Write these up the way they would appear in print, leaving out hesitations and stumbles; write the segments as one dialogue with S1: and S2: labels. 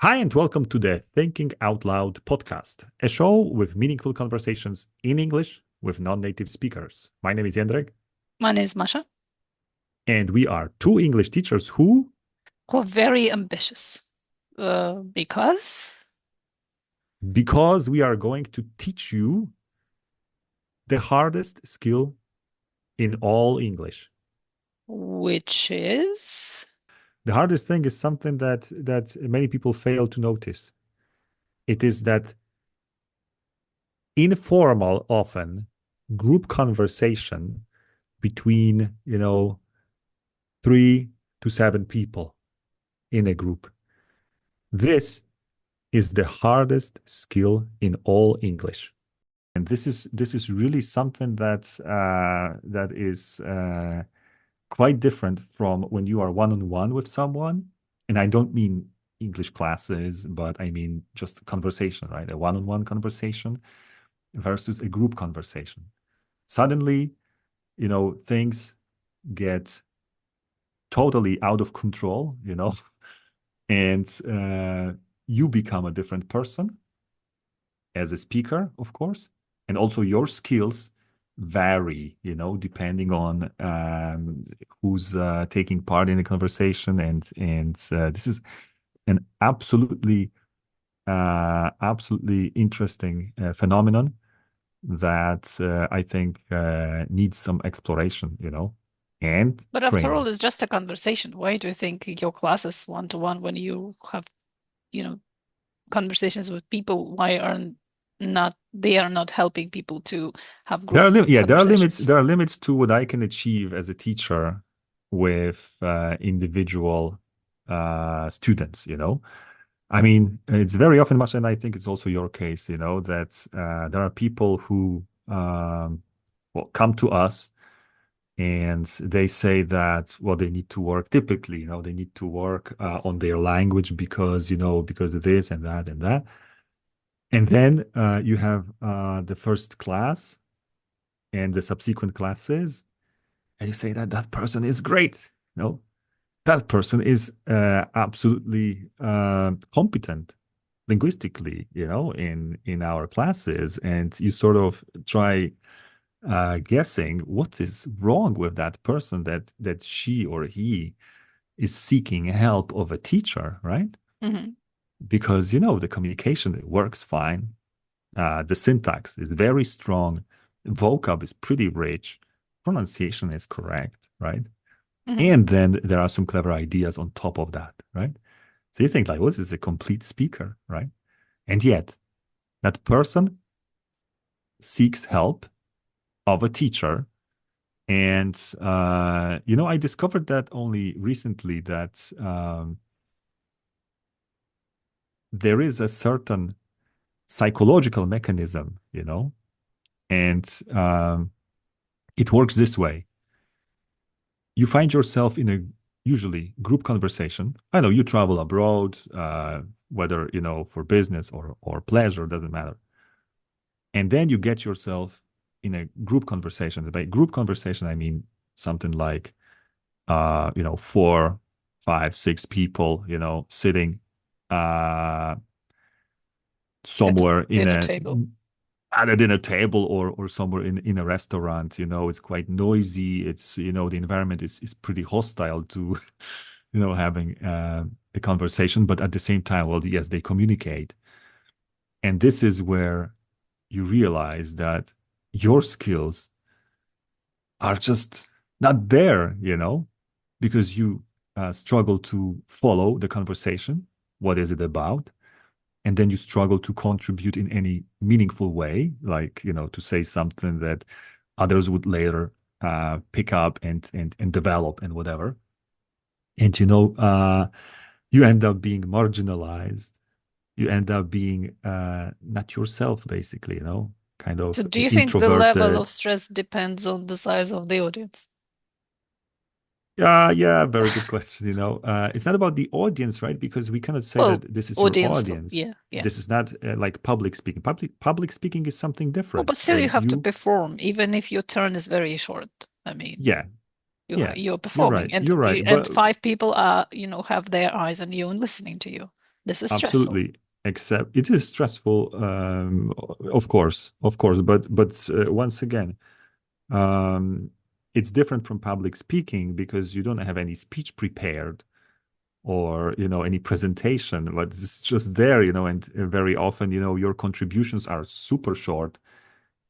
S1: Hi, and welcome to the Thinking Out Loud podcast, a show with meaningful conversations in English with non-native speakers. My name is Jendrek,
S2: My name is Masha.
S1: and we are two English teachers who,
S2: Who very ambitious. Because
S1: because we are going to teach you the hardest skill in all English.
S2: which is
S1: The hardest thing is something that many people fail to notice. It is that informal, often group conversation between, 3 to 7 people in a group. This is the hardest skill in all English. And this is really something that is quite different from when you are one-on-one with someone. And I don't mean English classes, but I mean just conversation, right? A one-on-one conversation versus a group conversation. Suddenly, things get totally out of control, and you become a different person as a speaker, of course, and also your skills vary, depending on who's taking part in the conversation, and this is an absolutely interesting phenomenon that I think needs some exploration, and
S2: but after all,
S1: training.
S2: it's just a conversation. Why do you think your classes one-to-one when you have, you know, conversations with people, why are not they are not helping people to have
S1: There
S2: group
S1: are yeah, there are limits.
S2: conversations?
S1: There are limits to what I can achieve as a teacher with individual students. I mean, it's very often much, and I think it's also your case. That there are people who well, come to us and they say that well, they need to work. Typically, they need to work on their language because of this and that and that. And then you have the first class and the subsequent classes, and you say that that person is great. That person is absolutely competent linguistically, in our classes, and you sort of try guessing what is wrong with that person that she or he is seeking help of a teacher, right?
S2: Hmm.
S1: Because the communication works fine. The syntax is very strong. Vocab is pretty rich. Pronunciation is correct, right?
S2: Hmm.
S1: And then there are some clever ideas on top of that, right? So you think like, well, this is a complete speaker, right? And yet that person seeks help of a teacher. And, I discovered that only recently that there is a certain psychological mechanism, and it works this way. You find yourself in a usually group conversation. I know you travel abroad, whether, for business or pleasure, doesn't matter. And then you get yourself in a group conversation. By group conversation, I mean something like, 4, 5, 6 people, sitting uh,
S2: At a
S1: somewhere in
S2: dinner
S1: a
S2: table.
S1: at a dinner table or somewhere in a restaurant. It's quite noisy. It's the environment is pretty hostile to having a conversation, but at the same time, well, yes, they communicate. And this is where you realize that your skills are just not there, because you struggle to follow the conversation. What is it about? And then you struggle to contribute in any meaningful way, like, to say something that others would later pick up and develop and whatever. And, you end up being marginalized. You end up being not yourself, basically, kind
S2: So
S1: of
S2: do you think the level
S1: introverted.
S2: of stress depends on the size of the audience?
S1: Yeah, yeah, very good question. It's not about the audience, right? Because we cannot say
S2: Well,
S1: that this is your
S2: audience,
S1: audience.
S2: yeah, yeah.
S1: This is not like public speaking. Public speaking is something
S2: Well,
S1: different.
S2: but still you
S1: And
S2: have to
S1: you,
S2: perform, even if your turn is very short. I mean,
S1: yeah, yeah,
S2: you're
S1: you're right.
S2: performing, and
S1: You're right.
S2: and
S1: But
S2: five people are, have their eyes on you and listening to you. This is stressful.
S1: Absolutely. Except it is stressful, of course. But once again, um, it's different from public speaking because you don't have any speech prepared or any presentation, but it's just there, and very often, your contributions are super short.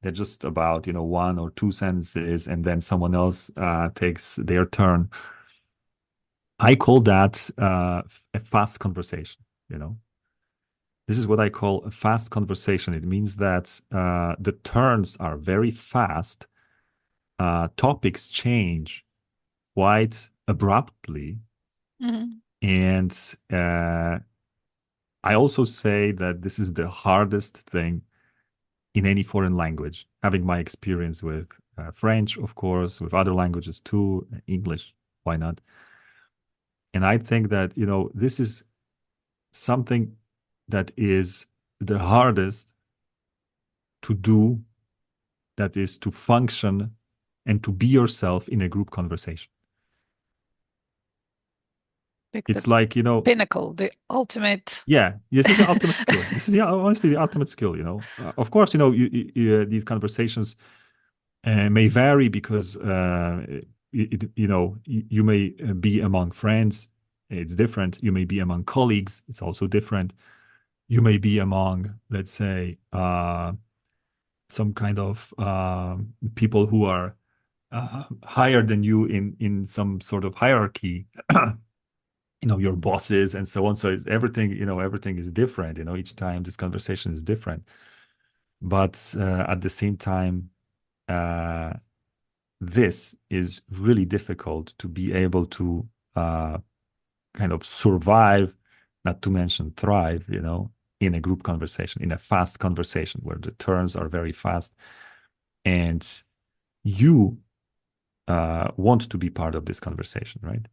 S1: They're just about, one or two sentences, and then someone else takes their turn. I call that a fast conversation, you know. This is what I call a fast conversation. It means that the turns are very fast. Topics change quite abruptly.
S2: Hmm.
S1: And I also say that this is the hardest thing in any foreign language, having my experience with French, of course, with other languages too, English, why not? And I think that, this is something that is the hardest to do, that is to function and to be yourself in a group conversation.
S2: Like the
S1: It's like,
S2: pinnacle, the ultimate.
S1: yeah, this is the ultimate skill. This is honestly the ultimate skill, Of course, these conversations may vary because you may be among friends, it's different. You may be among colleagues, it's also different. You may be among, let's say, some kind of people who are higher than you in some sort of hierarchy, your bosses and so on. So everything, everything is different. Each time this conversation is different. But at the same time, uh, this is really difficult to be able to kind of survive, not to mention thrive, in a group conversation, in a fast conversation where the turns are very fast. And you want to be part of this conversation, right?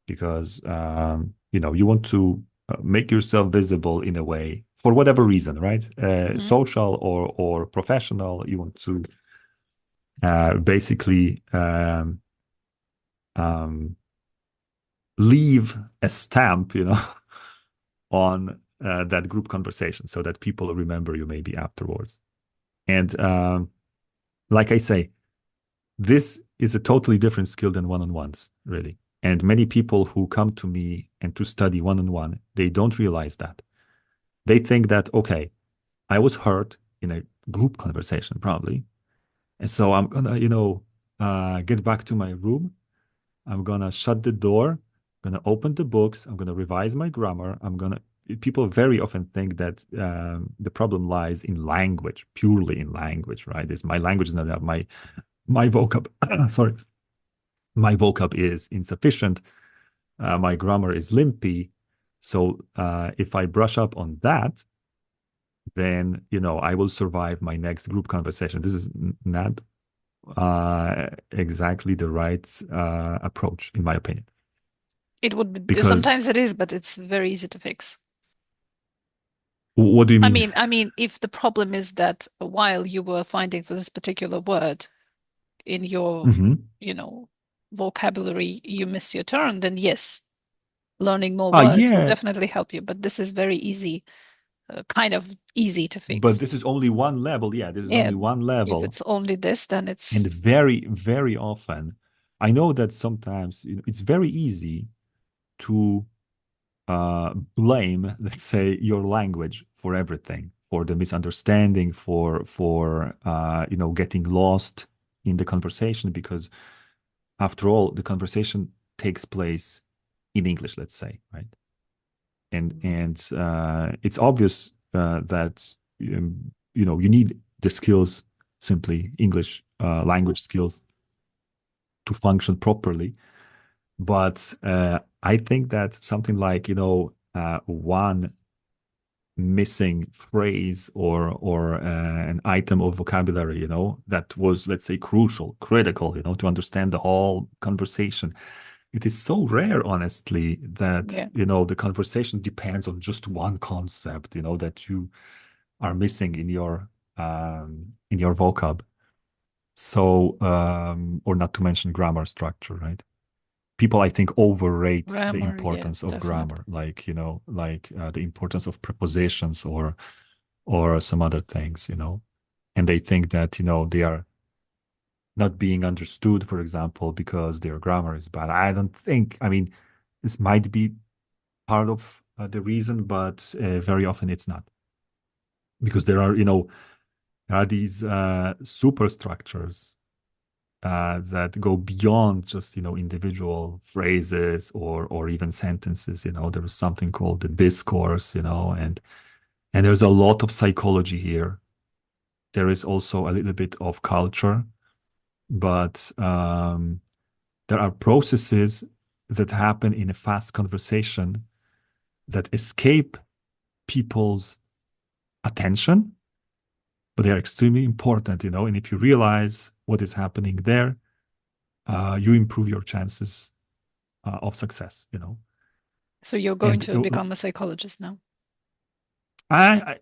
S1: Because, you want to make yourself visible in a way for whatever reason, right?
S2: Mhm.
S1: Social or professional. You want to basically um, leave a stamp, on that group conversation so that people remember you maybe afterwards. And like I say, this is a totally different skill than one-on-ones, really. And many people who come to me and to study one-on-one, they don't realize that. They think that, okay, I was hurt in a group conversation, probably. And so I'm gonna, get back to my room. I'm gonna shut the door, I'm gonna open the books, I'm gonna revise my grammar. People very often think that the problem lies in language, purely in language, right? It's my language is not enough. My vocab, sorry, my vocab is insufficient. My grammar is limpy. So if I brush up on that, then I will survive my next group conversation. This is not exactly the right approach, in my opinion.
S2: It would be
S1: Because
S2: sometimes it is, but it's very easy to fix.
S1: what do you
S2: I
S1: mean?
S2: mean, I mean, if the problem is that while you were finding for this particular word in your,
S1: Hmm.
S2: you know, vocabulary, you missed your turn, then yes, learning more
S1: Ah,
S2: words will
S1: yeah,
S2: definitely help you. But this is very easy, kind of easy to
S1: but
S2: fix.
S1: this is only one level. Yeah, this is
S2: Yeah,
S1: only one
S2: if
S1: level.
S2: it's only this, then
S1: And
S2: it's
S1: very, very often, I know that sometimes it's very easy to blame, let's say, your language for everything, for the misunderstanding, for getting lost in the conversation, because after all, the conversation takes place in English, let's say, right? And it's obvious that you need the skills, simply English language skills, to function properly. But I think that something like one missing phrase or an item of vocabulary, that was, let's say, crucial, critical, to understand the whole conversation. It is so rare, honestly, that
S2: yeah.
S1: the conversation depends on just one concept, that you are missing in your vocab. So, or not to mention grammar structure, right? people, I think, overrate the
S2: Grammar, yeah,
S1: importance of
S2: definitely.
S1: grammar, like, the importance of prepositions or some other things, and they think that, they are not being understood, for example, because their grammar is bad. I don't think, I mean, this might be part of the reason, but very often it's not, because there are these superstructures that go beyond just individual phrases or even sentences. There is something called the discourse, and there's a lot of psychology here. There is also a little bit of culture, but there are processes that happen in a fast conversation that escape people's attention, but they are extremely important. And if you realize what is happening there, you improve your chances of success.
S2: So you're going
S1: And
S2: to become a psychologist now.
S1: I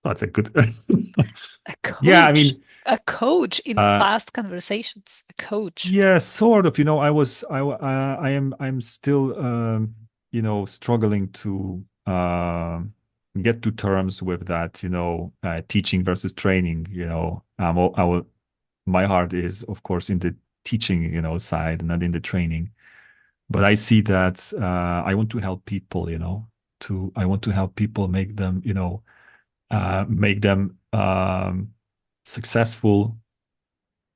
S1: that's a good.
S2: A
S1: Yeah, I
S2: coach.
S1: mean,
S2: A coach in
S1: uh,
S2: fast conversations. A coach.
S1: yeah, sort of. I'm still, struggling to get to terms with that. Teaching versus training. My heart is, of course, in the teaching, side, not in the training. But I see that I want to help people. I want to help people, make them successful,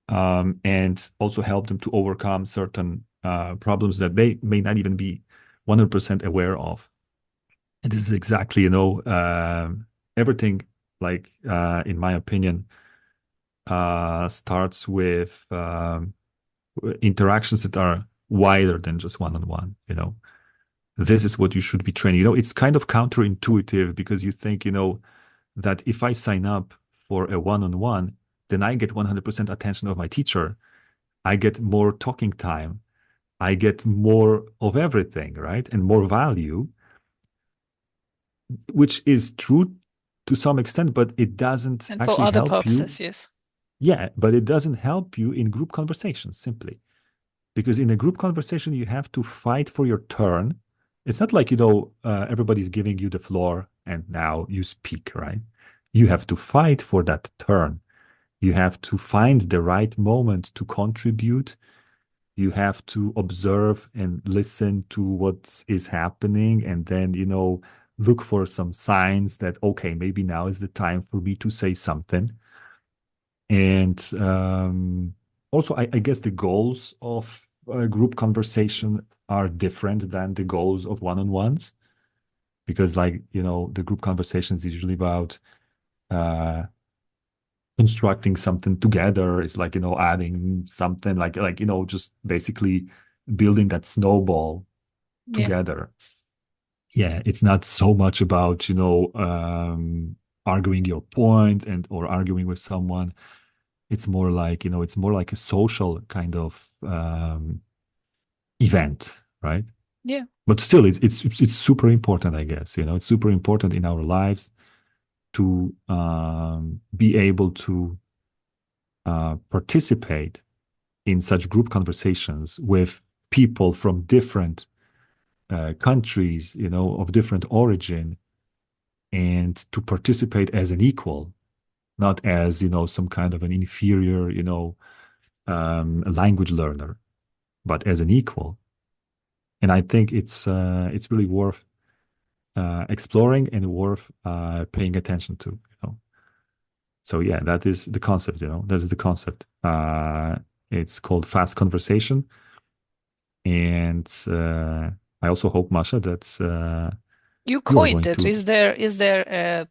S1: and also help them to overcome certain problems that they may not even be 100% aware of. And this is exactly, everything, like, in my opinion, starts with interactions that are wider than just one-on-one. This is what you should be training. It's kind of counterintuitive, because you think, that if I sign up for a one-on-one, then I get 100% attention of my teacher. I get more talking time. I get more of everything, right? And more value, which is true to some extent, but it doesn't
S2: And for
S1: actually
S2: other
S1: help you.
S2: purposes, yes.
S1: Yeah, but it doesn't help you in group conversations, simply. Because in a group conversation, you have to fight for your turn. It's not like, everybody's giving you the floor and now you speak, right? You have to fight for that turn. You have to find the right moment to contribute. You have to observe and listen to what is happening, and then, look for some signs that, okay, maybe now is the time for me to say something. And also, I guess the goals of a group conversation are different than the goals of one-on-ones, because, like, the group conversation is usually about uh, constructing something together. It's like, adding something, like, just basically building that snowball
S2: Yeah.
S1: together. Yeah, it's not so much about, arguing your point and or arguing with someone. It's more like a social kind of event, right?
S2: Yeah.
S1: But still, it's super important, I guess. It's super important in our lives to be able to participate in such group conversations with people from different countries, of different origin, and to participate as an equal, not as, some kind of an inferior, language learner, but as an equal. And I think it's really worth exploring and worth paying attention to. So yeah, that is the concept. That is the concept. It's called fast conversation, and I also hope, Masha, that
S2: You
S1: you are
S2: coined
S1: going
S2: it.
S1: to.
S2: Is there a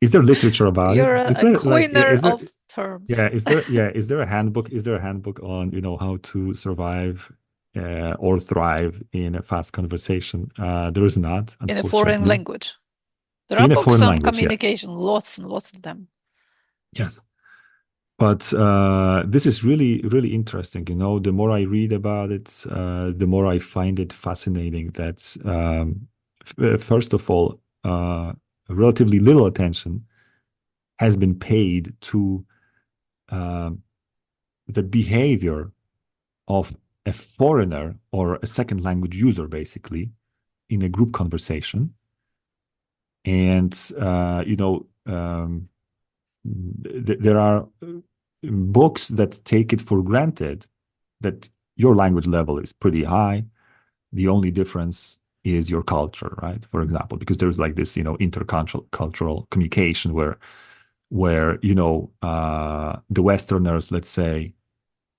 S1: Is there literature about it?
S2: you're
S1: Is
S2: a
S1: there like
S2: coiner of terms.
S1: is there a handbook? Is there a handbook on how to survive or thrive in a fast conversation? There is not,
S2: In a foreign
S1: unfortunately,
S2: language. There are
S1: in a
S2: books
S1: foreign
S2: on
S1: language. Yeah.
S2: communication, lots and lots of them.
S1: Yes. But this is really, really interesting. The more I read about it, the more I find it fascinating that, first of all, relatively little attention has been paid to um, the behavior of a foreigner or a second language user, basically, in a group conversation. And, there are books that take it for granted that your language level is pretty high. The only difference is your culture, right? For example, because there's like this, intercultural cultural communication where the Westerners, let's say,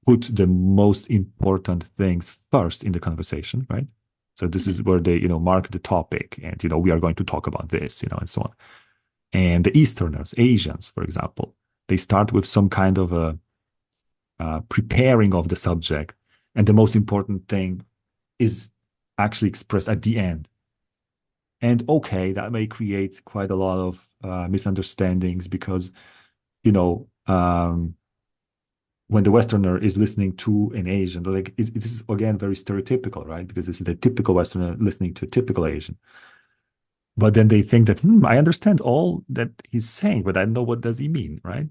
S1: put the most important things first in the conversation, right? So this
S2: Mhm.
S1: is where they, mark the topic and, we are going to talk about this, and so on. And the Easterners, Asians, for example, they start with some kind of a preparing of the subject. And the most important thing is actually expressed at the end. And okay, that may create quite a lot of misunderstandings because, you know, um, when the Westerner is listening to an Asian, like this is again very stereotypical, right? Because this is the typical Westerner listening to a typical Asian. But then they think that, I understand all that he's saying, but I don't know what does he mean, right?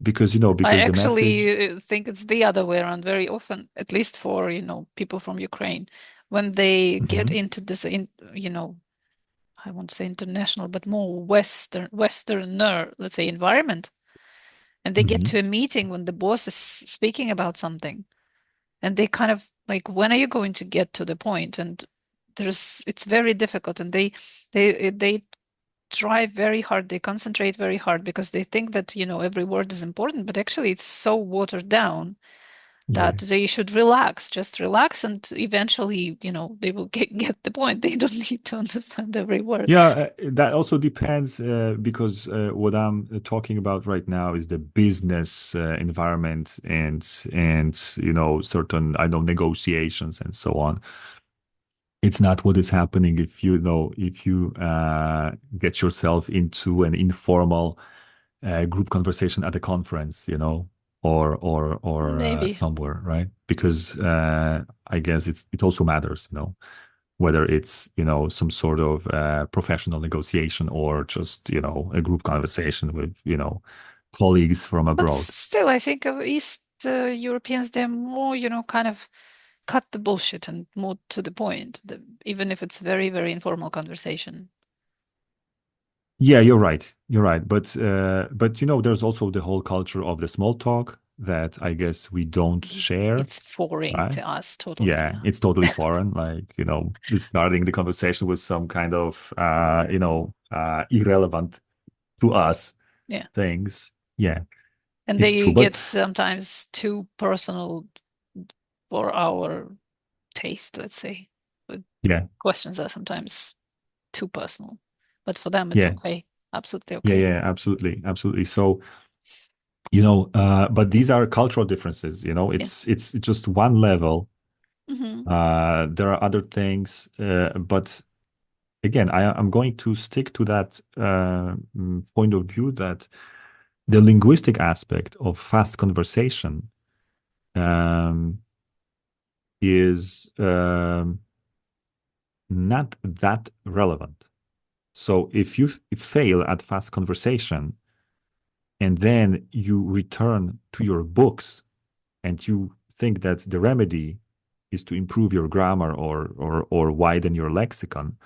S1: Because,
S2: I
S1: because the message.
S2: actually think it's the other way around very often, at least for, people from Ukraine, when they get
S1: Mhm,
S2: into this, I won't say international, but more Westerner, let's say, environment, and they get
S1: mhm.
S2: to a meeting when the boss is speaking about something, and they kind of like, when are you going to get to the point? And it's very difficult, and they try very hard, they concentrate very hard because they think that, every word is important, but actually it's so watered down that
S1: Yeah.
S2: they should relax, just relax, and eventually, they will get the point. They don't need to understand every word.
S1: Yeah, that also depends because what I'm talking about right now is the business environment and certain I know negotiations and so on. It's not what is happening if you get yourself into an informal group conversation at a conference, or
S2: Maybe.
S1: somewhere, right? Because I guess it also matters, whether it's some sort of professional negotiation or just a group conversation with colleagues from
S2: But
S1: abroad.
S2: still, I think of East Europeans, they're more, kind of cut the bullshit and more to the point, even if it's very, very informal conversation.
S1: Yeah, you're right. You're right. But there's also the whole culture of the small talk that I guess we don't share,
S2: It's foreign
S1: right?
S2: to us, totally.
S1: Yeah,
S2: Yeah.
S1: it's totally foreign. Like, it's starting the conversation with some kind of irrelevant to us
S2: Yeah.
S1: things. Yeah,
S2: And
S1: it's true.
S2: they get
S1: But
S2: sometimes too personal for our taste, let's say. But
S1: yeah,
S2: questions are sometimes too personal. But for them, it's
S1: yeah,
S2: okay. Absolutely
S1: yeah,
S2: okay.
S1: yeah, absolutely, absolutely. So, but these are cultural differences,
S2: Yeah.
S1: it's just one level.
S2: Hmm.
S1: There are other things, but again, I'm going to stick to that point of view that the linguistic aspect of fast conversation um, is not that relevant. So if you fail at fast conversation and then you return to your books and you think that the remedy is to improve your grammar or widen your lexicon,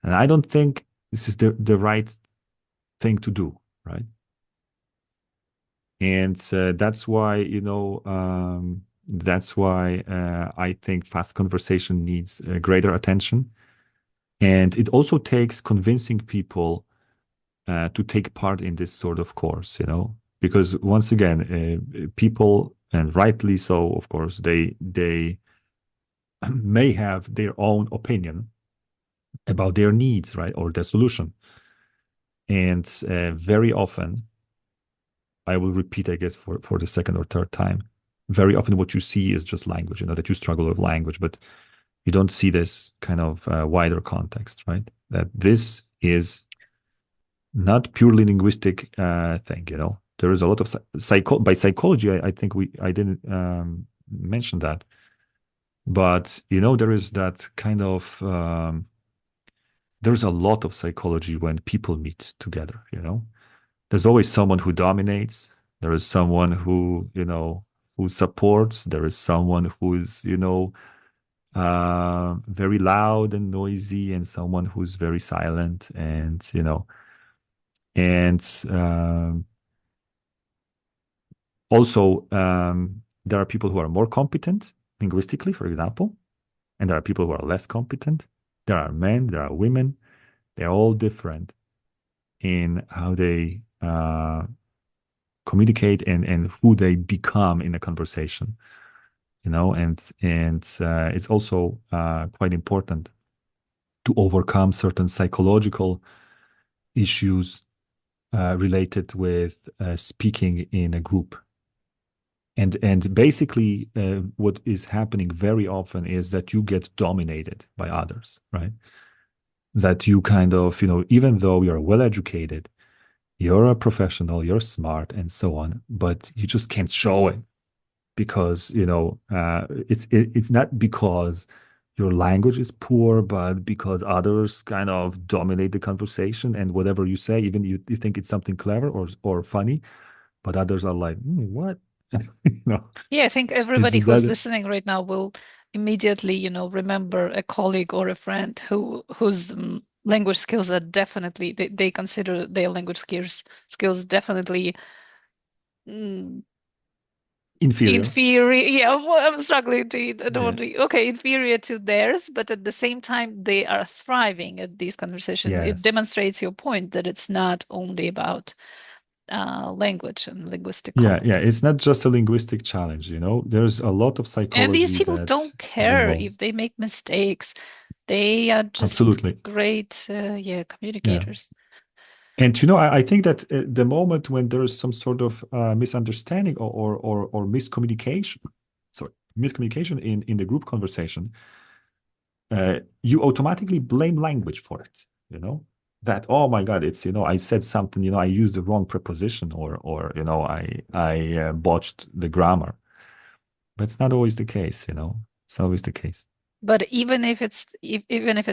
S1: and I don't think this is the right thing to do, right? And that's why I think fast conversation needs greater attention. And it also takes convincing people to take part in this sort of course, because once again, people, and rightly so, of course, they may have their own opinion about their needs, right, or their solution. And very often, I will repeat, I guess, for the second or third time. Very often, what you see is just language, that you struggle with language, but you don't see this kind of wider context, right? That this is not purely linguistic thing, There is a lot of by psychology. I think I didn't mention that, but there is that kind of there's a lot of psychology when people meet together. There's always someone who dominates. There is someone who who supports, there is someone who is, very loud and noisy, and someone who's very silent, and and also there are people who are more competent linguistically, for example, and there are people who are less competent. There are men, there are women. They're all different in how they communicate and who they become in a conversation. And it's also quite important to overcome certain psychological issues related with speaking in a group. And basically, what is happening very often is that you get dominated by others, right? That you kind of, even though you're well educated, you're a professional, you're smart, and so on, but you just can't show it because it's not because your language is poor, but because others kind of dominate the conversation, and whatever you say, even you think it's something clever or funny, but others are like, what? you know,
S2: Yeah, I think
S1: it's
S2: everybody
S1: just
S2: who's
S1: that.
S2: listening right now will immediately, remember a colleague or a friend whose language skills are definitely they consider their language skills definitely mm,
S1: Inferior.
S2: inferior. Yeah, well, I'm struggling to I don't
S1: Yeah.
S2: want to okay, inferior to theirs, but at the same time they are thriving at these conversations. It
S1: Yes.
S2: demonstrates your point that it's not only about language and linguistic
S1: Yeah,
S2: content.
S1: yeah. It's not just a linguistic challenge, There's a lot of
S2: And these
S1: psychology
S2: people
S1: that
S2: don't
S1: is
S2: care
S1: involved.
S2: if they make mistakes. They are just
S1: Absolutely.
S2: great,
S1: Yeah.
S2: communicators.
S1: And I think that the moment when there is some sort of misunderstanding or miscommunication, sorry, miscommunication in the group conversation, you automatically blame language for it. That, oh my God, it's I said something, I used the wrong preposition, or I botched the grammar. But it's not always the case. It's not always the case.
S2: But even if it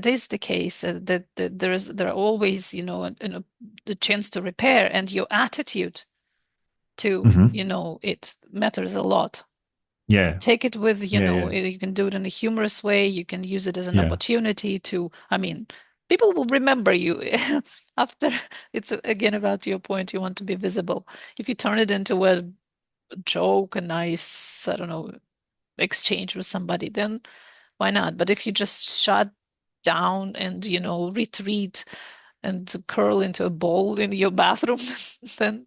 S2: is the case that there are always the chance to repair, and your attitude to
S1: Hmm.
S2: it matters a lot.
S1: Yeah,
S2: Take it with,
S1: yeah, yeah,
S2: you can do it in a humorous way. You can use it as an
S1: yeah.
S2: opportunity to, I mean, people will remember you after. It's again about your point. You want to be visible. If you turn it into a joke, a nice, I don't know, exchange with somebody, then why not? But if you just shut down and, retreat and curl into a ball in your bathroom, then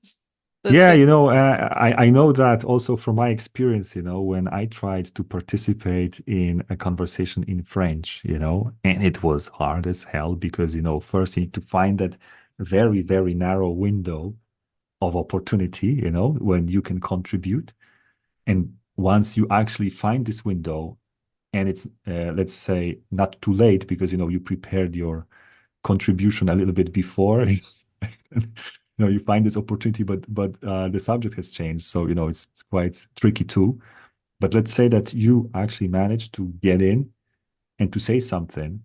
S2: that's
S1: Yeah,
S2: it.
S1: I know that also from my experience, when I tried to participate in a conversation in French, and it was hard as hell because, first you need to find that very, very narrow window of opportunity, when you can contribute. And once you actually find this window, and it's, let's say, not too late because, you prepared your contribution a little bit before, you find this opportunity, but the subject has changed, so it's quite tricky too. But let's say that you actually managed to get in and to say something,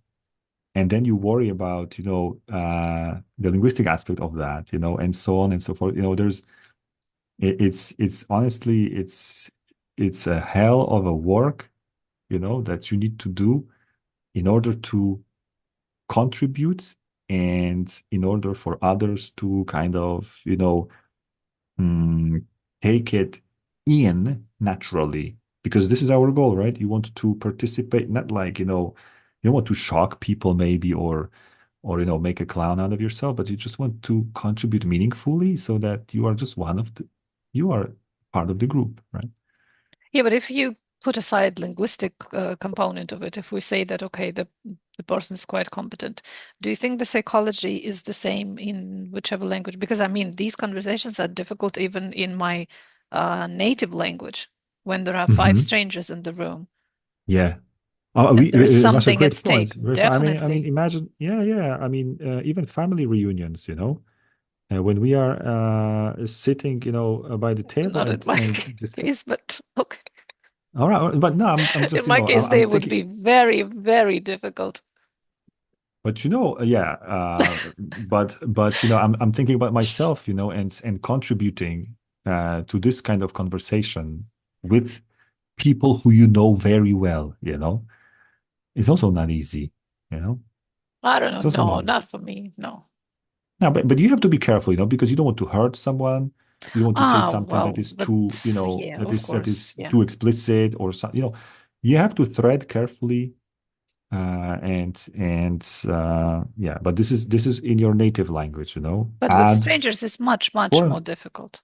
S1: and then you worry about the linguistic aspect of that, and so on and so forth. It's honestly, it's a hell of a work, that you need to do in order to contribute, and in order for others to kind of, mm, take it in naturally, because this is our goal, right? You want to participate, not like, you don't want to shock people maybe, or make a clown out of yourself, but you just want to contribute meaningfully so that you are part of the group, right?
S2: Yeah, but if you put aside linguistic component of it, if we say that, okay, the person is quite competent, do you think the psychology is the same in whichever language? Because I mean, these conversations are difficult even in my native language when there are five
S1: Hmm.
S2: strangers in the room
S1: Yeah. Oh,
S2: and there is
S1: that's a
S2: something at
S1: great
S2: stake.
S1: point. I mean,
S2: Definitely.
S1: imagine, yeah, yeah. I mean, even family reunions, when we are sitting, by the table
S2: Not in
S1: and
S2: my
S1: discuss.
S2: case, but okay.
S1: All right, but no, I'm just,
S2: In my case,
S1: I'm
S2: they would
S1: thinking,
S2: be very, very difficult.
S1: but yeah, but I'm thinking about myself, and contributing to this kind of conversation with people who you know very well, it's also not easy, you know.
S2: I don't know.
S1: It's also
S2: No,
S1: not easy.
S2: not for me. No.
S1: No, but you have to be careful, because you don't want to hurt someone. You don't want to say
S2: Ah,
S1: something that
S2: well,
S1: is
S2: but
S1: too,
S2: yeah, of
S1: that
S2: course.
S1: is
S2: Yeah.
S1: too explicit or something. You have to thread carefully, yeah. But this is in your native language,
S2: But with
S1: Add
S2: strangers, it's much, much more
S1: or
S2: difficult.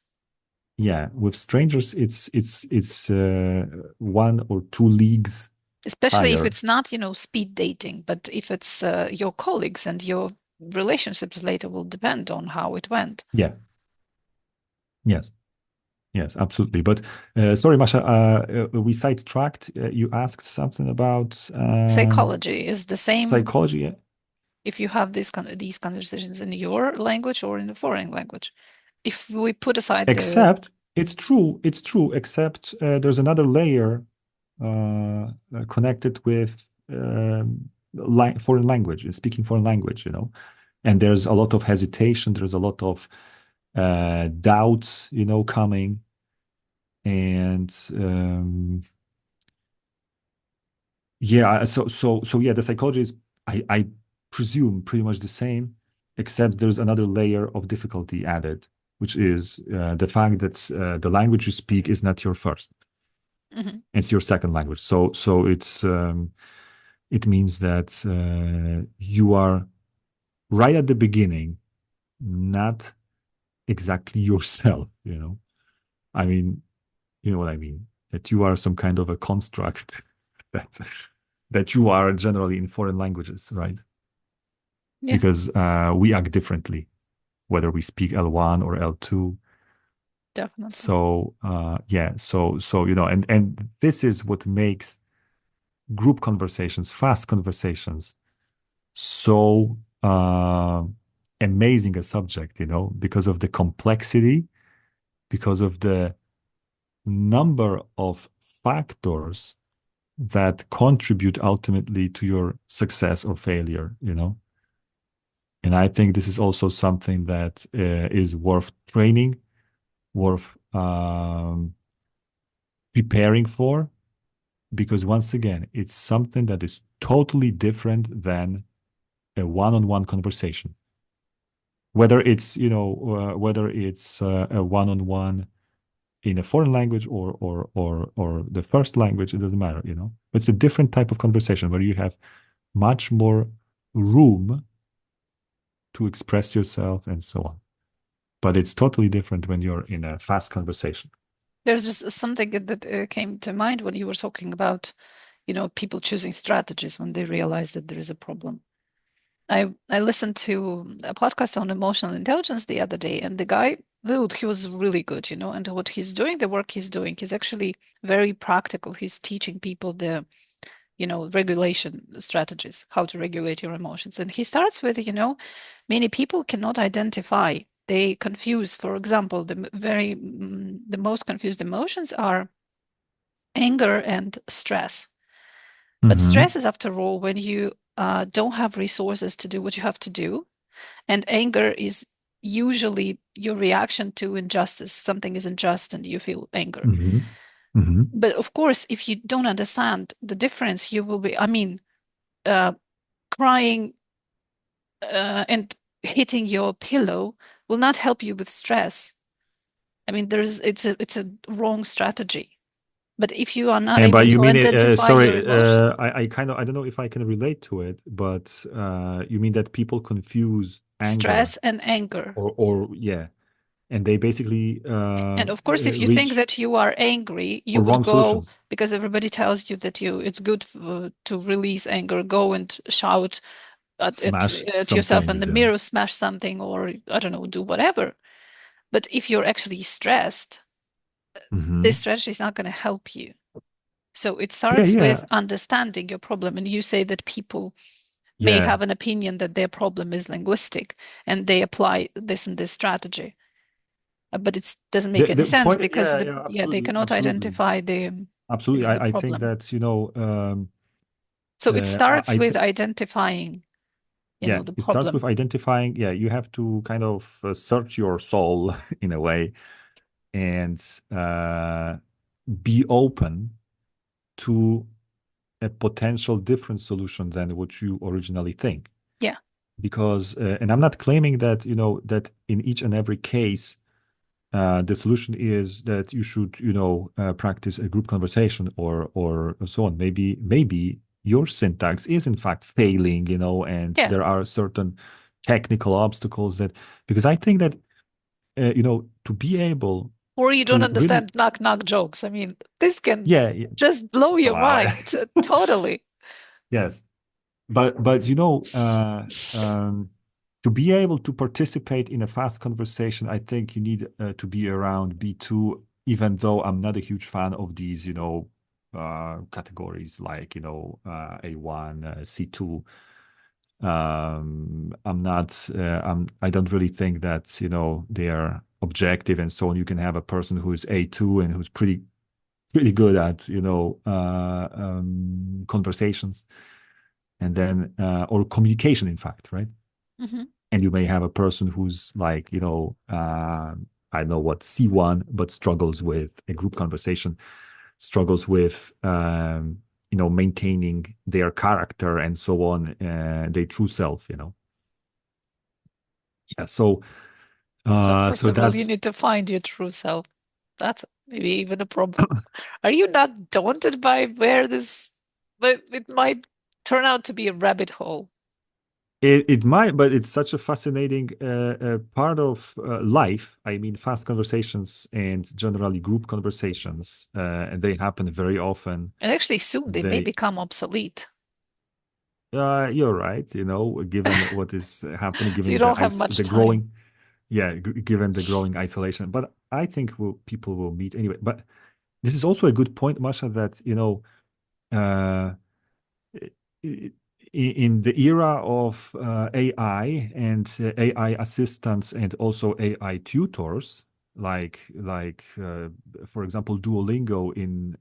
S1: yeah, with strangers, it's 1 or 2 leagues
S2: Especially if
S1: higher.
S2: it's not, speed dating, but if it's your colleagues and your relationships later will depend on how it went.
S1: Yeah. Yes. Yes, absolutely. But sorry, Masha, we sidetracked. You asked something about
S2: Psychology is the same
S1: psychology.
S2: if you have these conversations in your language or in a foreign language. If we put aside the
S1: Except it's true. Except there's another layer connected with foreign language, speaking foreign language. And there's a lot of hesitation. There's a lot of doubts, coming, and yeah. So yeah, the psychology is, I presume, pretty much the same, except there's another layer of difficulty added, which is the fact that the language you speak is not your first;
S2: Mhm.
S1: it's your second language. So it means that you are right at the beginning, not exactly yourself. I mean, you know what I mean? That you are some kind of a construct that that you are generally in foreign languages, right?
S2: Yeah,
S1: Because we act differently, whether we speak L1 or L2.
S2: definitely.
S1: So yeah, so and this is what makes group conversations, fast conversations, so amazing a subject, because of the complexity, because of the number of factors that contribute ultimately to your success or failure. And I think this is also something that is worth training, worth preparing for, because once again, it's something that is totally different than a one-on-one conversation. Whether it's a one-on-one in a foreign language or the first language, it doesn't matter. It's a different type of conversation where you have much more room to express yourself and so on. But it's totally different when you're in a fast conversation.
S2: There's just something that came to mind when you were talking about, people choosing strategies when they realize that there is a problem. I listened to a podcast on emotional intelligence the other day, and the guy, dude, he was really good, and what he's doing, the work he's doing, he's actually very practical. He's teaching people the, regulation strategies, how to regulate your emotions. And he starts with, many people cannot identify. They confuse, for example, the most confused emotions are anger and stress. But
S1: Mm-hmm.
S2: stress is, after all, when you don't have resources to do what you have to do. And anger is usually your reaction to injustice. Something is unjust and you feel anger.
S1: Mm-hmm. Mm-hmm.
S2: But of course, if you don't understand the difference, you will be, I mean, uh, crying and hitting your pillow will not help you with stress. I mean, it's a wrong strategy. But if you are not
S1: And by
S2: able
S1: you
S2: to
S1: mean it,
S2: identify your
S1: sorry,
S2: emotion,
S1: I don't know if I can relate to it, but you mean that people confuse anger
S2: stress and anger.
S1: or yeah, and they basically
S2: And of course, if you think
S1: reach
S2: that you are angry, you
S1: for
S2: would
S1: wrong
S2: go
S1: solutions,
S2: because everybody tells you that it's good to release anger. Go and shout at, at,
S1: smash
S2: at
S1: some
S2: yourself in the
S1: things, yeah.
S2: mirror, smash something, or I don't know, do whatever. But if you're actually stressed, this
S1: Mm-hmm.
S2: strategy is not going to help you. So it
S1: Yeah,
S2: starts with
S1: yeah,
S2: understanding your problem. And you say that people may
S1: yeah.
S2: have an opinion that their problem is linguistic and they apply this and this strategy. But it doesn't make any
S1: The
S2: sense
S1: point,
S2: because
S1: yeah, yeah,
S2: they
S1: absolutely,
S2: cannot
S1: absolutely,
S2: identify the
S1: absolutely.
S2: the
S1: I think
S2: problem.
S1: that
S2: So it starts
S1: I
S2: with
S1: th
S2: identifying,
S1: yeah,
S2: the
S1: it starts with
S2: problem.
S1: identifying. Yeah, you have to kind of search your soul in a way, and uh, be open to a potential different solution than what you originally think.
S2: Yeah.
S1: Because, and I'm not claiming that, that in each and every case, the solution is that you should, practice a group conversation or so on. Maybe your syntax is in fact failing, and
S2: Yeah.
S1: there are certain technical obstacles that, because I think that, to be able
S2: Or you don't
S1: to really,
S2: understand knock knock jokes. I mean, this can
S1: yeah, yeah,
S2: just blow your
S1: wow,
S2: mind. Totally.
S1: yes, but to be able to participate in a fast conversation, I think you need to be around B2, even though I'm not a huge fan of these, categories like, A1, C2. I'm not, I don't really think that, they are objective and so on. You can have a person who is A2 and who's pretty good at, conversations and then or communication in fact, right?
S2: Hmm.
S1: And you may have a person who's like, I don't know what, C1, but struggles with a group conversation, struggles with maintaining their character and so on, their true self, yeah. So
S2: So first of all, you
S1: that's
S2: need to find your true self. That's maybe even a problem. Are you not daunted by where this, but it might turn out to be a rabbit hole?
S1: it might, but it's such a fascinating part of life. I mean, fast conversations and generally group conversations, and they happen very often.
S2: And actually, soon they may
S1: They
S2: become obsolete.
S1: You're right. Given what is happening,
S2: So you
S1: given
S2: don't have much
S1: the
S2: time.
S1: growing, yeah, given the growing isolation. But I think people will meet anyway. But this is also a good point, Masha, that uh, i- in the era of AI and AI assistants and also AI tutors, for example, Duolingo in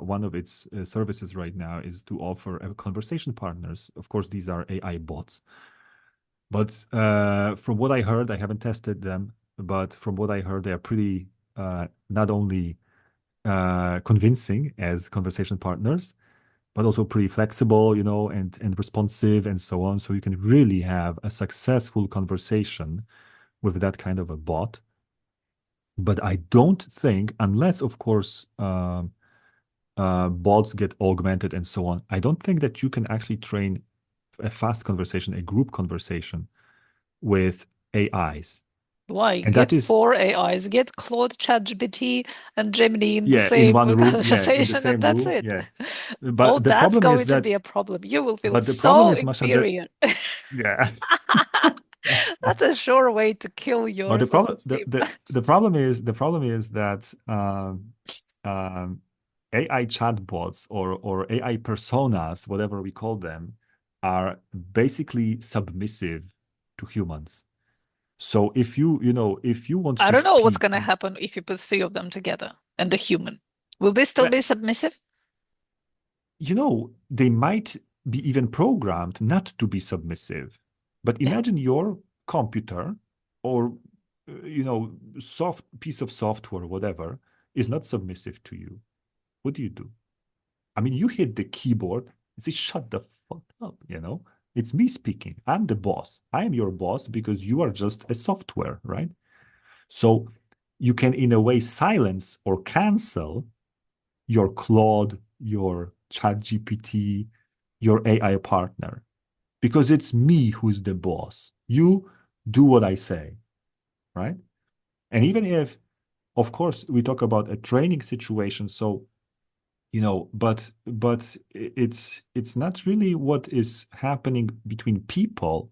S1: one of its services right now is to offer conversation partners. Of course, these are AI bots, but from what I heard, I haven't tested them, but from what I heard, they are pretty not only convincing as conversation partners, but also pretty flexible, and responsive and so on. So you can really have a successful conversation with that kind of a bot. But I don't think, unless of course bots get augmented and so on, I don't think that you can actually train a fast conversation, a group conversation with AIs.
S2: Why?
S1: And
S2: Get
S1: that is,
S2: four AIs, get Claude, ChatGPT, and Gemini in the
S1: yeah, in
S2: same
S1: one room, yeah, in the
S2: conversation, and
S1: same
S2: that's
S1: room,
S2: it.
S1: yeah.
S2: Oh,
S1: But the
S2: that's
S1: problem is
S2: going to be
S1: that,
S2: a problem. You will feel
S1: but the problem
S2: so
S1: is, Masha, that,
S2: inferior.
S1: yeah.
S2: That's a sure way to kill
S1: But
S2: your
S1: the problem,
S2: self-esteem.
S1: the problem is that AI chatbots or AI personas, whatever we call them, are basically submissive to humans. So if you want
S2: I
S1: to
S2: don't know what's
S1: speak,
S2: going to happen if you put three of them together and a human. Will they still be submissive?
S1: they might be even programmed not to be submissive. But
S2: Yeah.
S1: imagine your computer or soft piece of software, whatever, is not submissive to you. What do you do? I mean, you hit the keyboard and say, "Shut the fuck up." It's me speaking. I'm the boss. I am your boss because you are just a software, right? So you can, in a way, silence or cancel your Claude, your ChatGPT, your AI partner, because it's me who's the boss. You do what I say, right? And even if, of course, we talk about a training situation, so but it's not really what is happening between people,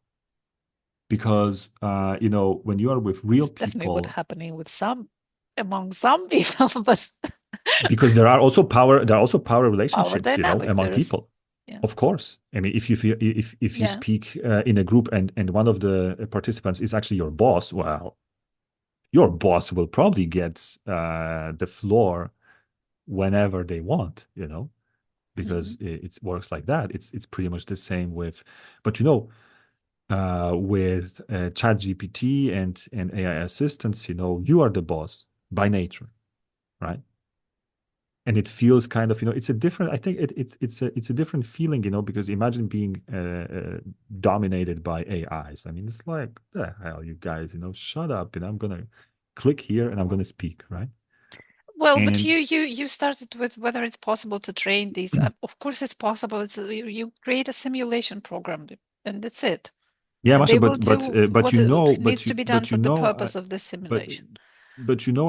S1: because when you are with real
S2: It's definitely what's
S1: people,
S2: happening with among some people, but
S1: because there are also power
S2: power
S1: relationships,
S2: dynamic,
S1: among
S2: there's,
S1: people.
S2: yeah,
S1: Of course. I mean, if you
S2: yeah.
S1: speak in a group and one of the participants is actually your boss, well, your boss will probably get the floor whenever they want, because
S2: Mhm.
S1: it works like that. It's pretty much the same with, but with ChatGPT and AI assistants, you are the boss by nature, right? and it feels kind of, it's a different, I think it's a different feeling, because imagine being dominated by AIs. I mean, it's like, the hell, you guys, shut up, I'm gonna click here and I'm gonna speak, right?
S2: Well, but
S1: And
S2: you started with whether it's possible to train these. Of course, it's possible. You create a simulation program, and that's it.
S1: yeah,
S2: And
S1: Masha,
S2: they will
S1: but
S2: do
S1: but
S2: what
S1: you know,
S2: needs to be done
S1: but
S2: for the purpose of the
S1: but
S2: simulation.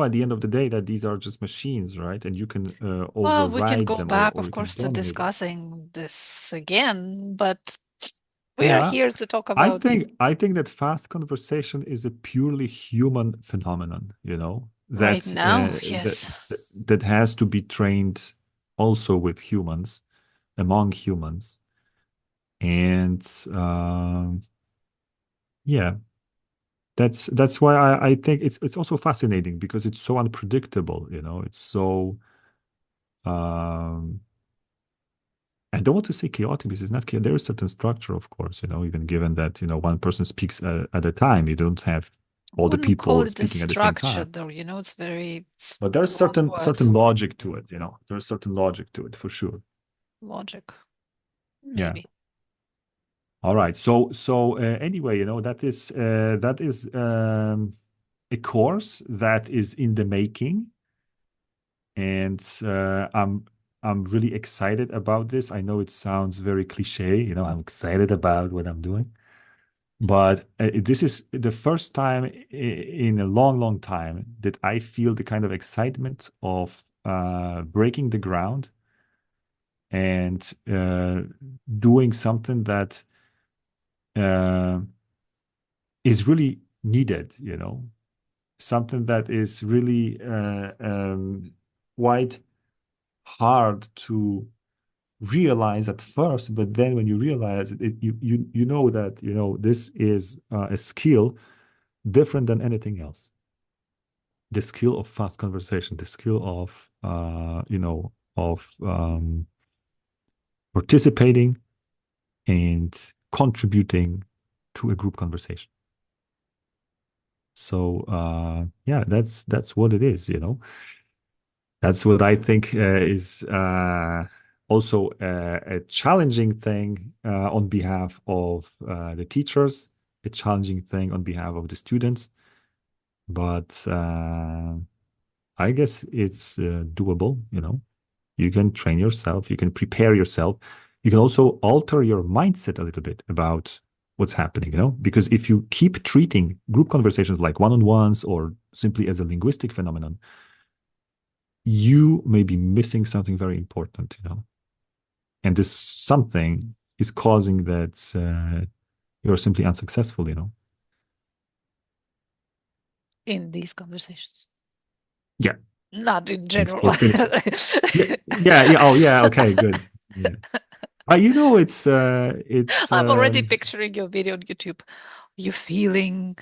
S1: at the end of the day that these are just machines, right? And you can
S2: Well, we can
S1: override
S2: go
S1: them,
S2: back,
S1: or
S2: of
S1: you can
S2: course, to
S1: dominate them.
S2: discussing this again, but we are
S1: Yeah,
S2: here to talk
S1: I
S2: about
S1: think I think that fast conversation is a purely human phenomenon,
S2: right
S1: that
S2: now. Yes.
S1: that has to be trained also with humans, among humans, and yeah, that's why I think it's also fascinating because it's so unpredictable, it's so um I don't want to say chaotic because it's not chaotic. There is certain structure, of course, even given that, one person speaks at a time, you don't have
S2: I
S1: all the
S2: wouldn't call
S1: people
S2: it a
S1: speaking at the same
S2: structure,
S1: time.
S2: though. It's
S1: But there's
S2: the wrong word.
S1: certain logic to it, There's certain logic to it for sure.
S2: Logic,
S1: Yeah.
S2: maybe.
S1: All right. So anyway, that is a course that is in the making, and I'm really excited about this. I know it sounds very cliche, I'm excited about what I'm doing, but this is the first time in a long, long time that I feel the kind of excitement of breaking the ground and doing something that uh, is really needed, something that is really quite hard to realize at first, but then when you realize it, you know that this is a skill different than anything else. The skill of fast conversation, the skill of participating and contributing to a group conversation. So yeah, that's what it is. That's what I think is also a challenging thing on behalf of the teachers, a challenging thing on behalf of the students. But I guess it's doable. You can train yourself, you can prepare yourself, you can also alter your mindset a little bit about what's happening, because if you keep treating group conversations like one-on-ones or simply as a linguistic phenomenon, you may be missing something very important, and this something is causing that you're simply unsuccessful.
S2: In these conversations,
S1: Yeah,
S2: not in
S1: thanks
S2: general.
S1: for finishing. Yeah, yeah, yeah. Oh, yeah. Okay, good. Yeah. It's
S2: I'm already picturing your video on YouTube. You feeling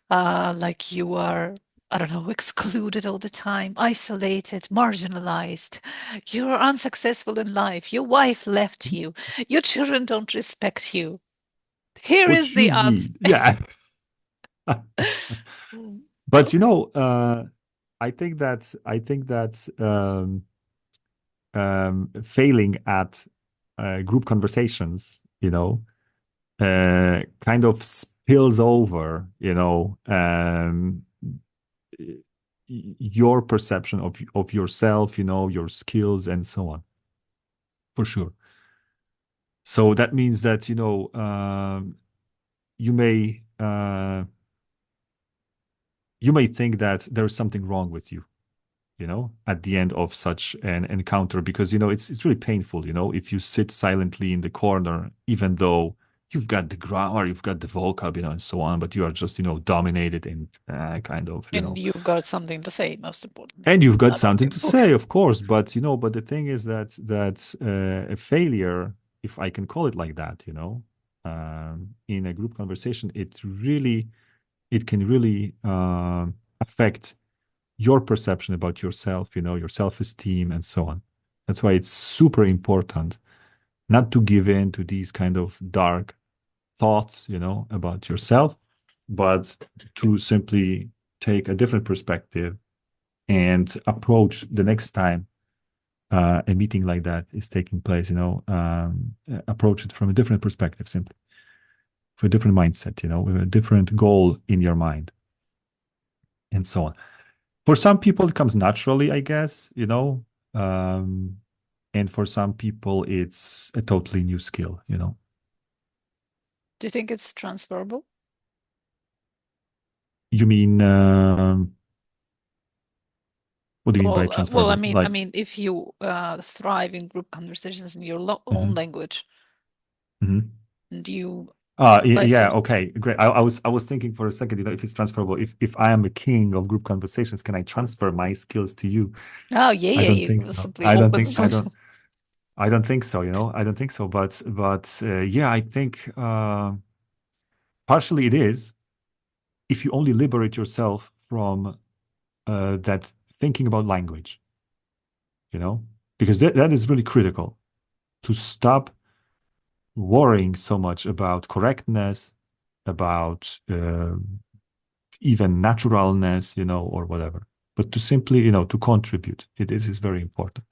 S2: like you are, I don't know, excluded all the time, isolated, marginalized. You're unsuccessful in life. Your wife left you. Your children don't respect you. Here is
S1: what
S2: the
S1: you
S2: answer.
S1: need. Yeah. But I think that failing at group conversations, kind of spills over, your perception of yourself, your skills and so on, for sure. So that means that you may think that there's something wrong with you, at the end of such an encounter, because it's really painful, if you sit silently in the corner, even though you've got the grammar, you've got the vocab, and so on, but you are just dominated and kind of
S2: And you've got something to say, most importantly.
S1: and you've got
S2: Not only
S1: something
S2: a
S1: to
S2: book.
S1: say, of course, but but the thing is that a failure, if I can call it like that, in a group conversation, it can really affect your perception about yourself, your self-esteem and so on. That's why it's super important not to give in to these kind of dark thoughts, about yourself, but to simply take a different perspective and approach the next time a meeting like that is taking place, approach it from a different perspective, simply for a different mindset, with a different goal in your mind, and so on. For some people, it comes naturally, I guess, um, and for some people, it's a totally new skill.
S2: Do you think it's transferable?
S1: You mean, what do you mean by
S2: Well,
S1: transferable?
S2: I
S1: Like,
S2: mean, if you thrive in group conversations in your own
S1: mhm,
S2: language,
S1: mhm.
S2: and you place
S1: Yeah,
S2: it.
S1: okay, great. I was thinking for a second, if it's transferable, if I am a king of group conversations, can I transfer my skills to you?
S2: Oh, yeah,
S1: I
S2: yeah.
S1: don't
S2: You
S1: think
S2: will
S1: so.
S2: simply open some.
S1: I don't think so. I don't think so. But yeah, I think partially it is if you only liberate yourself from that thinking about language, because that is really critical to stop worrying so much about correctness, about even naturalness, or whatever, but to simply, to contribute. This is very important.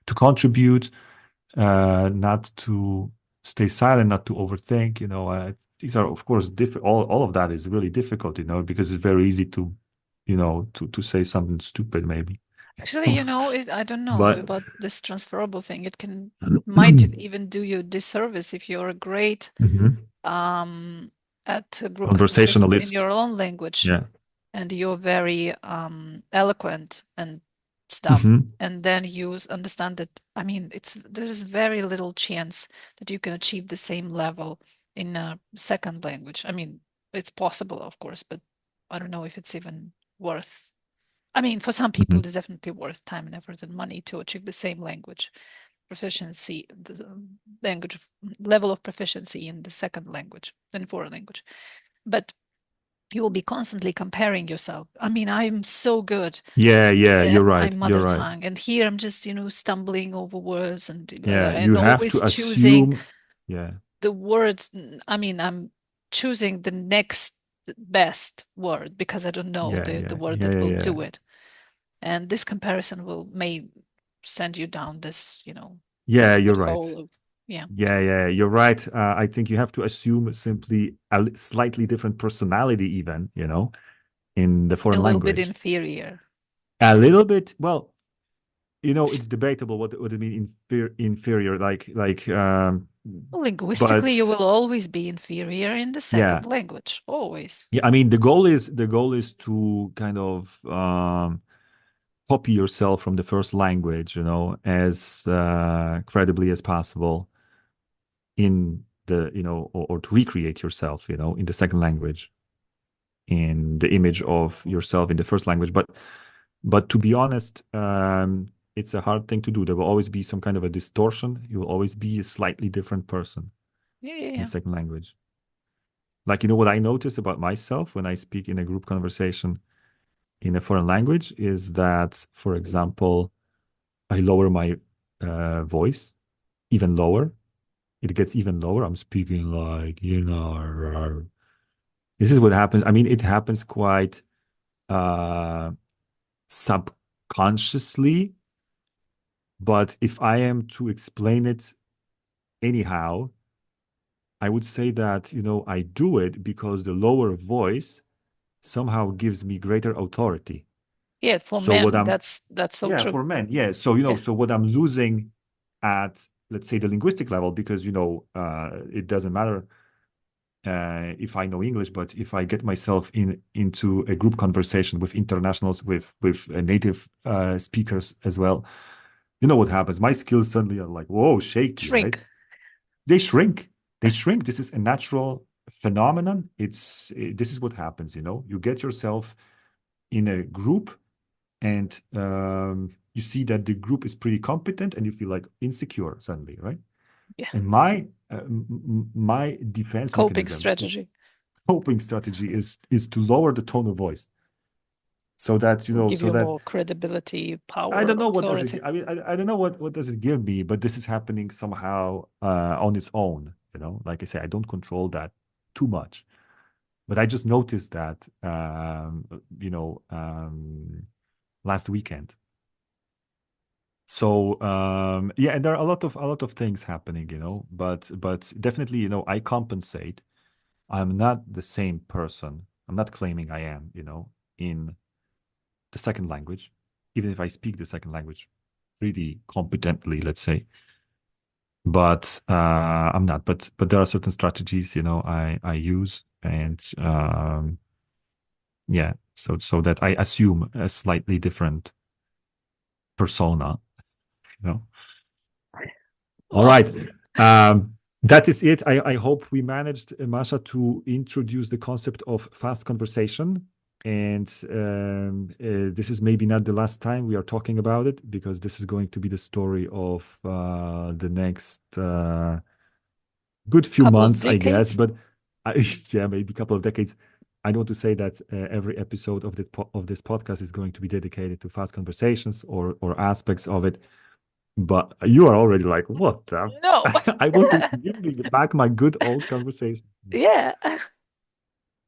S1: To contribute, not to stay silent, not to overthink. These are, of course, all of that is really difficult, because it's very easy to say something stupid, maybe.
S2: Actually, I don't know
S1: But
S2: about this transferable thing. Might even do you a disservice if you're a great
S1: Mhm.
S2: um, at group conversations in
S1: Conversationalist.
S2: your own language,
S1: Yeah.
S2: and you're very eloquent and stuff,
S1: Hmm.
S2: and then you understand that, I mean, there's very little chance that you can achieve the same level in a second language. I mean, it's possible, of course, but I don't know if it's even worth. I mean, for some people,
S1: Hmm.
S2: it's definitely worth time and effort and money to achieve the same language proficiency, the language level of proficiency in the second language, in foreign language. But you will be constantly comparing yourself. I mean, I'm so good
S1: Yeah, yeah,
S2: at
S1: you're
S2: my
S1: right. You're
S2: mother
S1: right.
S2: tongue, and here I'm just, stumbling over words
S1: Yeah,
S2: and
S1: you have
S2: always
S1: to
S2: choosing
S1: assume. Yeah,
S2: the words. I mean, I'm choosing the next best word because I don't know
S1: yeah,
S2: the
S1: yeah,
S2: word
S1: yeah,
S2: that
S1: yeah,
S2: will
S1: yeah.
S2: do it. And this comparison may send you down this,
S1: Yeah, you're
S2: rabbit
S1: right.
S2: hole of, yeah,
S1: Yeah, yeah, you're right. I think you have to assume simply slightly different personality, even, in the
S2: a
S1: foreign
S2: little bit
S1: language.
S2: inferior.
S1: A little bit. Well, it's debatable what it mean inferior,
S2: Linguistically, you
S1: but
S2: will always be inferior in the
S1: yeah,
S2: second language, always.
S1: yeah. I mean, the goal is to kind of copy yourself from the first language, as credibly as possible in the, or to recreate yourself, in the second language, in the image of yourself in the first language. But to be honest, it's a hard thing to do. There will always be some kind of a distortion. You will always be a slightly different person
S2: Yeah, yeah,
S1: in the
S2: yeah.
S1: second language. Like, what I notice about myself when I speak in a group conversation in a foreign language is that, for example, I lower my voice even lower. It gets even lower. I'm speaking like, this is what happens. I mean, it happens quite uh, subconsciously, but if I am to explain it anyhow, I would say that, I do it because the lower voice somehow gives me greater authority.
S2: Yeah, for
S1: So what
S2: men,
S1: I'm
S2: that's so
S1: Yeah,
S2: true.
S1: for men. Yeah. So,
S2: Yeah,
S1: so what I'm losing at, let's say, the linguistic level, because, it doesn't matter if I know English, but if I get myself into a group conversation with internationals, with native speakers as well, you know what happens? My skills suddenly are like, whoa, shaky, right?
S2: shrink.
S1: They shrink. They shrink. This is a natural phenomenon. This is what happens. You get yourself in a group, and you see that the group is pretty competent, and you feel like insecure suddenly, right?
S2: Yeah,
S1: And my defense
S2: coping
S1: mechanism,
S2: strategy
S1: coping strategy, is to lower the tone of voice, so that
S2: will give
S1: so
S2: you
S1: that
S2: more credibility,
S1: I
S2: power,
S1: don't know what does it
S2: authority.
S1: give. I mean, I don't know what does it give me, but this is happening somehow on its own. Like I say, I don't control that too much, but I just noticed that you know last weekend. So yeah, and there are a lot of things happening, but definitely, I compensate. I'm not the same person. I'm not claiming I am, in the second language, even if I speak the second language pretty competently, let's say. But I'm not. But there are certain strategies, I use, and yeah, so that I assume a slightly different persona, you know. All
S2: Well,
S1: right. That is it. I hope we managed, Masha, to introduce the concept of fast conversation. And this is maybe not the last time we are talking about it, because this is going to be the story of the next good few
S2: couple of
S1: months, I guess.
S2: decades.
S1: But yeah, maybe a couple of decades. I don't want to say that every episode of this podcast is going to be dedicated to fast conversations or aspects of it. But you are already like, what the?
S2: No.
S1: I want to give me back my good old conversation.
S2: Yeah.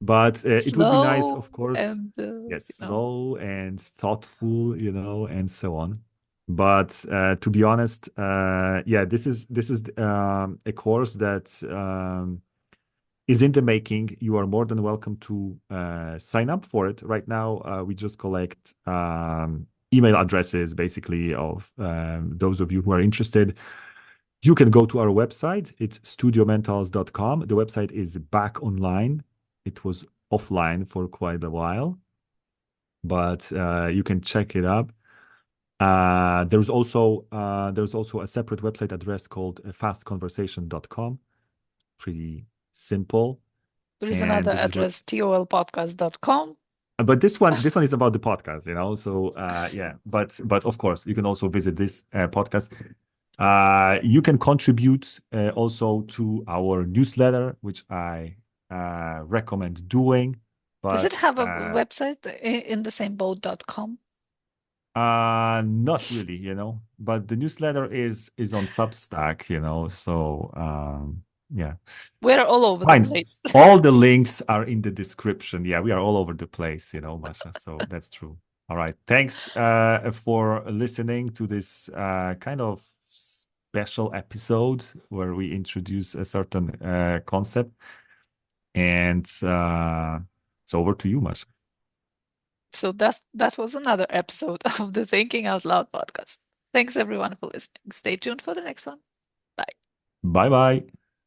S1: But it would be nice,
S2: Slow
S1: of course,
S2: and
S1: yes,
S2: you know.
S1: slow and thoughtful, and so on. But to be honest, yeah, this is a course that is in the making. You are more than welcome to sign up for it. Right now, we just collect email addresses, basically, of those of you who are interested. You can go to our website. It's studiomentals.com. The website is back online. It was offline for quite a while, but you can check it up. There's also a separate website address called fastconversation.com. Pretty simple.
S2: There is
S1: And
S2: another
S1: this is where,
S2: address, tolpodcast.com.
S1: but this one is about the podcast. So yeah, but of course you can also visit this podcast. You can contribute also to our newsletter, which I recommend doing.
S2: Does it
S1: But
S2: have a website in the same boat.com?
S1: not really, But the newsletter is on Substack. So yeah.
S2: We're all over the
S1: Fine.
S2: place.
S1: All the links are in the description. Yeah, we are all over the place, Masha. So that's true. All right. Thanks for listening to this kind of special episode where we introduce a certain concept. And so over to you, Masha.
S2: So that was another episode of the Thinking Out Loud podcast. Thanks everyone for listening. Stay tuned for the next one. Bye.
S1: Bye bye.